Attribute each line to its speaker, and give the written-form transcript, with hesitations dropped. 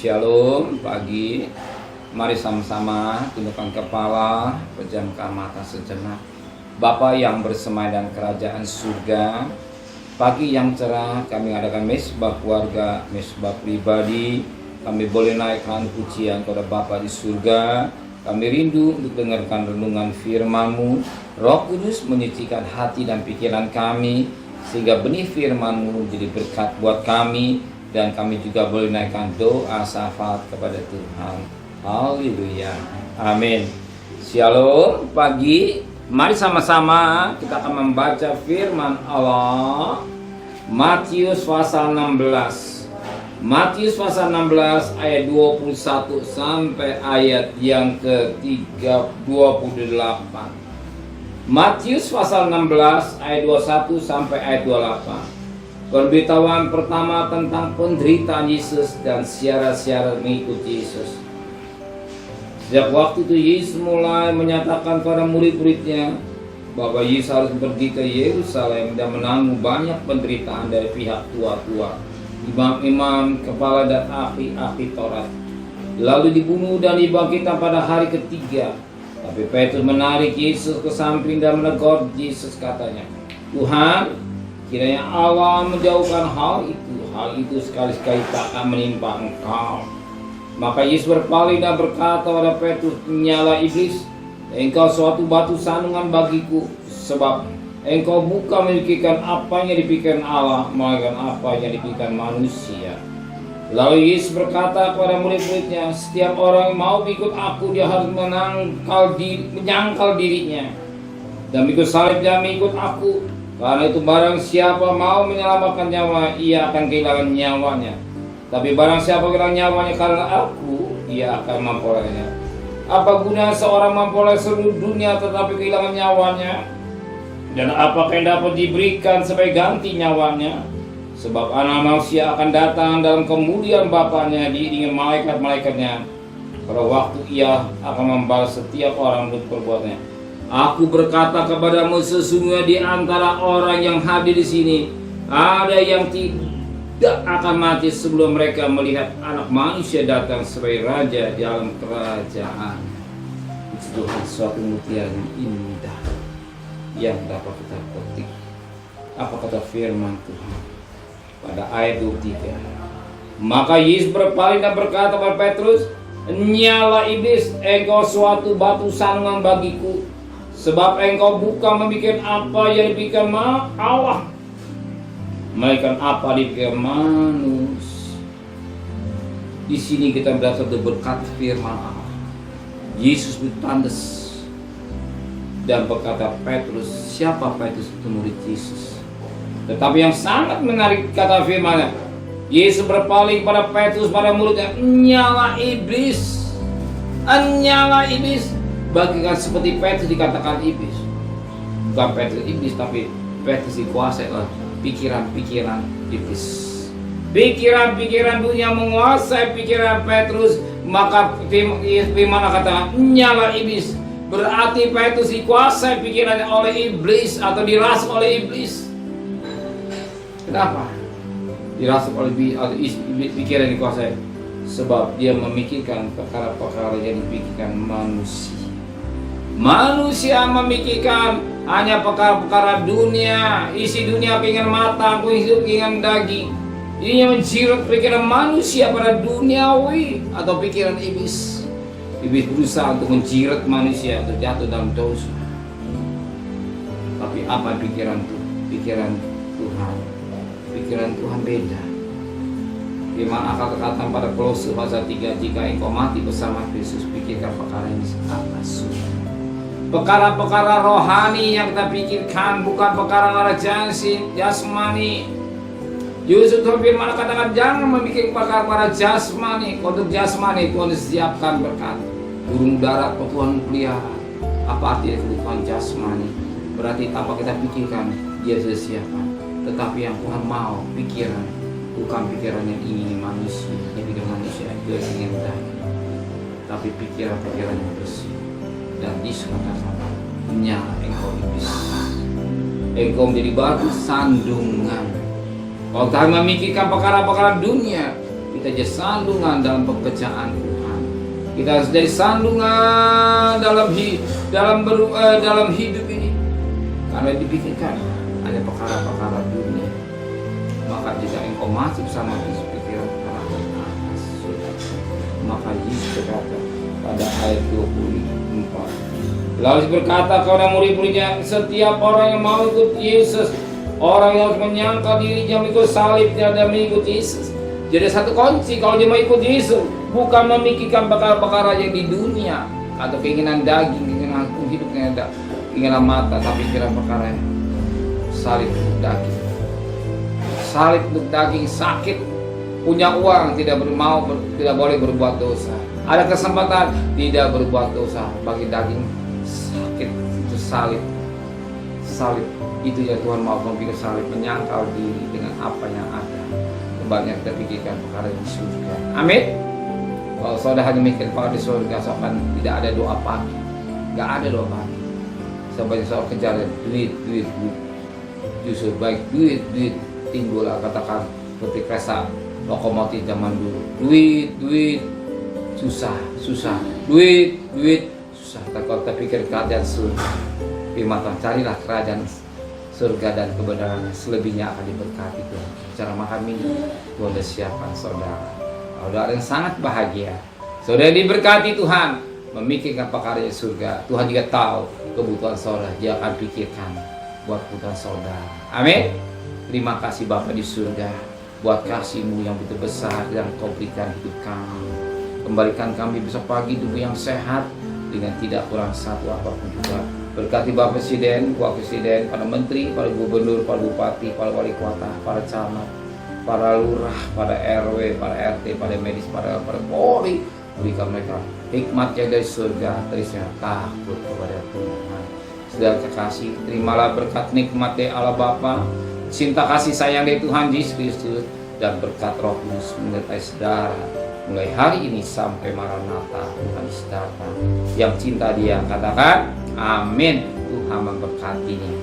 Speaker 1: Shalom pagi. Mari sama-sama tundukkan kepala, pejamkan mata sejenak. Bapa yang bersemayam kerajaan surga, pagi yang cerah kami adakan mesbah keluarga, mesbah pribadi. Kami boleh naikkan pujian kepada Bapa di surga. Kami rindu untuk dengarkan renungan firman-Mu. Roh Kudus menyucikan hati dan pikiran kami, sehingga benih firman-Mu jadi berkat buat kami. Dan kami juga boleh naikkan doa syafaat kepada Tuhan. Haleluya. Amin. Shalom pagi. Mari sama-sama kita akan membaca firman Allah. Matius pasal 16. Matius pasal 16 ayat 21 sampai ayat yang ke-28. Matius pasal 16 ayat 21 sampai ayat 28. Pemberitahuan pertama tentang penderitaan Yesus dan syarat-syarat mengikuti Yesus. Sejak waktu itu Yesus mulai menyatakan kepada murid-muridnya bahwa Yesus harus pergi ke Yerusalem dan menanggung banyak penderitaan dari pihak tua-tua, imam-imam, kepala dan ahli-ahli Taurat, lalu dibunuh dan dibangkitkan pada hari ketiga. Tapi Petrus menarik Yesus ke samping dan menegur Yesus, katanya, "Tuhan, kiranya Allah menjauhkan hal itu sekali-sekali tak akan menimpa engkau." Maka Yesus berpaling dan berkata kepada Petrus, "Nyala iblis, engkau suatu batu sandungan bagiku, sebab engkau bukan memikirkan apa yang dipikirkan Allah, melainkan apa yang dipikirkan manusia." Lalu Yesus berkata kepada murid-muridnya, "Setiap orang yang mau ikut aku, dia harus menyangkal dirinya dan ikut salib dan mengikut aku. Karena itu barang siapa mau menyelamatkan nyawa, ia akan kehilangan nyawanya. Tapi barang siapa kehilangan nyawanya karena aku, ia akan memperolehnya. Apa guna seorang memperoleh seluruh dunia tetapi kehilangan nyawanya? Dan apakah yang dapat diberikan sebagai ganti nyawanya? Sebab Anak Manusia akan datang dalam kemuliaan Bapanya diiringi malaikat-malaikatnya. Pada waktu ia akan membalas setiap orang menurut perbuatannya. Aku berkata kepadamu, sesungguhnya di antara orang yang hadir di sini ada yang tidak akan mati sebelum mereka melihat Anak Manusia datang sebagai Raja dalam kerajaan." Itu suatu mutiara yang indah yang dapat kita petik. Apa kata firman Tuhan pada ayat 23? Maka Yesus berpaling dan berkata kepada Petrus, "Nyala iblis, engkau suatu batu sandungan bagiku, sebab engkau bukan memikirkan apa yang dipikirkan Allah, melainkan apa dipikirkan manusia." Di sini kita belajar berkat firman Allah. Yesus bertandas dan berkata, Petrus, siapa Petrus? Itu murid Yesus. Tetapi yang sangat menarik kata firman, Yesus berpaling pada Petrus, pada muridnya, "Nyala iblis, nyala iblis." Bagikan seperti Petrus dikatakan iblis. Bukan Petrus iblis, tapi Petrus dikuasai oleh pikiran-pikiran iblis. Pikiran-pikiran dunia menguasai pikiran Petrus. Maka firman kata nyala iblis. Berarti Petrus dikuasai pikirannya oleh iblis atau dirasuk oleh iblis. Kenapa? Dirasuk oleh iblis, pikiran dikuasai. Sebab dia memikirkan perkara-perkara yang dipikirkan manusia. Manusia memikirkan hanya perkara-perkara dunia, isi dunia keinginan mata, hidup keinginan daging. Ini yang menjirat pikiran manusia pada duniawi atau pikiran iblis. Iblis berusaha untuk menjirat manusia untuk jatuh dalam dosa. Tapi apa pikiran itu? Pikiran Tuhan. Pikiran Tuhan beda. Firman akal katakan pada Kolose pasal 3, jika engkau mati bersama Kristus, pikirkan perkara yang di atas. Perkara-perkara rohani yang kita pikirkan, bukan perkara jasmani. Yusuf firman katakan jangan memikirkan perkara-perkara jasmani. Untuk jasmani Tuhan disiapkan berkat. Burung darat Tuhan pelihara. Apa artinya kebutuhan jasmani? Berarti tanpa kita pikirkan dia sudah siapkan. Tetapi yang Tuhan mau pikiran, bukan pikiran yang ingin manusia. Yang pikiran manusia itu yang ingin daging. Tapi pikiran-pikiran yang bersih. Dan disukatakan nyala engkau iblis. Engkau menjadi batu sandungan. Kalau kita memikirkan perkara-perkara dunia, kita jadi sandungan dalam pekerjaan Tuhan. Kita harus jadi sandungan dalam hidup ini. Karena dipikirkan ada perkara-perkara dunia. Maka jika engkau masih bersama Yesus, pikiran perkara atas surga. Maka Yesus berkata pada ayat 24. Lalu berkata kepada murid-muridnya, setiap orang yang mau ikut Yesus, orang yang harus menyangkal dirinya mengikut salibnya dan mengikut Yesus. Jadi satu kunci kalau dia mau ikut Yesus, bukan memikirkan perkara-perkara yang di dunia atau keinginan daging, keinginan hidup, keinginan mata, tapi pikiran perkara yang salib untuk daging. Salib untuk daging, sakit, punya uang, tidak boleh berbuat dosa. Ada kesempatan, tidak berbuat dosa. Bagi daging sakit, itu salib. Salib itu ya Tuhan mau memikir salib, menyangkal diri dengan apa yang ada. Sebaliknya kita pikirkan perkara di surga. Amin. Kalau saudara hanya mikir perkara di surga, soalnya tidak ada doa pagi. Gak ada doa pagi. Sebanyak soal kejar duit. Justru baik duit timbullah, katakan seperti kereta lokomotif zaman dulu. Duit susah. Duit susah. Kalau kita pikir kerajaan surga, firman carilah kerajaan surga dan kebenarannya, selebihnya akan diberkati Tuhan. Cara makan minum Tuhan sudah siapkan saudara. Saudara yang sangat bahagia, saudara diberkati Tuhan, memikirkan perkara surga. Tuhan juga tahu kebutuhan saudara, dia akan pikirkan buat kebutuhan saudara. Amin. Terima kasih Bapa di surga, buat kasih-Mu yang begitu besar yang Kau berikan hidup kami. Kembalikan kami besok pagi tubuh yang sehat dengan tidak kurang satu apapun juga. Berkati Bapak Presiden, Wakil Presiden, para Menteri, para Gubernur, para Bupati, para Wali Kota, para Camat, para Lurah, para RW, para RT, para medis, para Polri. Berikan mereka hikmat yang dari surga, terusnya takut kepada Tuhan. Saudara kekasih, terimalah berkat nikmat dari Allah Bapa, cinta kasih sayang dari Tuhan Yesus Kristus, dan berkat Roh Kudus menyertai saudara mulai hari ini sampai Maranatha Tuhan Yesus datang. Yang cinta Dia katakan amin. Tuhan memberkatinya.